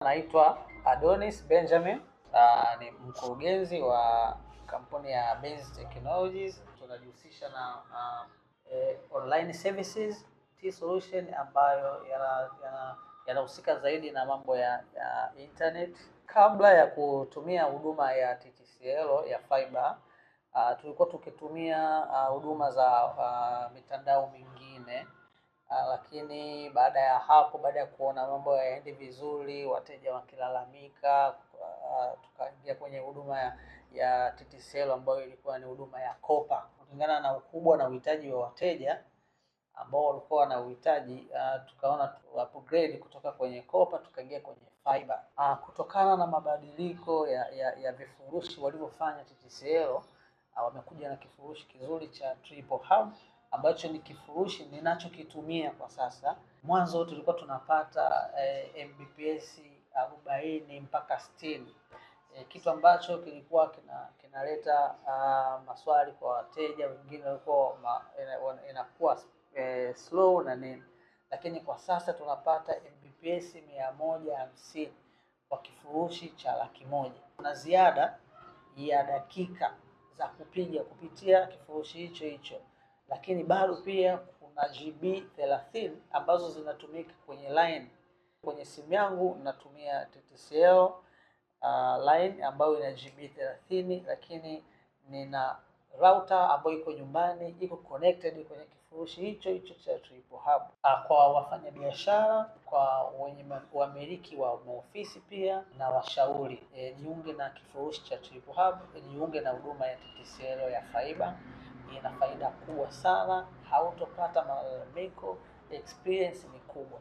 Naitwa Adonis Benjamin, ni mkurugenzi wa kampuni ya Benz Technologies. Tunajihusisha na online services T-solution ambayo yanahusika zaidi na mambo ya internet. Kabla ya kutumia huduma ya TTCL ya fiber, tulikuwa tukitumia huduma za mitandao mingine. Lakini baada ya hapo, baada ya kuona mambo yaendi vizuri, wateja wakilalamika, tukaingia kwenye huduma ya TTCL ambayo ilikuwa ni huduma ya kopa. Kulingana na ukubwa na uhitaji wa wateja ambao walikuwa na uhitaji, tukaona tu upgrade kutoka kwenye kopa tukaingia kwenye fiber. Kutokana na mabadiliko ya vifurushi walivyofanya TTCL, wamekuja na kifurushi kizuri cha Triple Hub ambacho ni kifurushi ninachokitumia kwa sasa. Mwanzo tulikuwa tunapata Mbps 40 mpaka 60, kitu ambacho kilikuwa kinaleta maswali kwa wateja wengine, walikuwa inakuwa slow na nini. Lakini kwa sasa tunapata Mbps 150 kwa kifurushi cha 100,000. Kuna ziada ya dakika za kupiga kupitia kifurushi hicho hicho, lakini bado pia kuna GB 30 ambazo zinatumika kwenye line. Kwenye simu yangu natumia TTCL line ambayo ina GB 30, lakini nina router ambayo iko nyumbani, iko connected kwenye kifurushi hicho hicho cha Triple Hub. Kwa wafanyabiashara, kwa wenye wamiliki wa ofisi pia na washauri, jiunge na kifurushi cha Triple Hub, jiunge na huduma ya TTCL ya fiber. Ina faida kubwa sana, hautopata malalamiko, experience ni kubwa.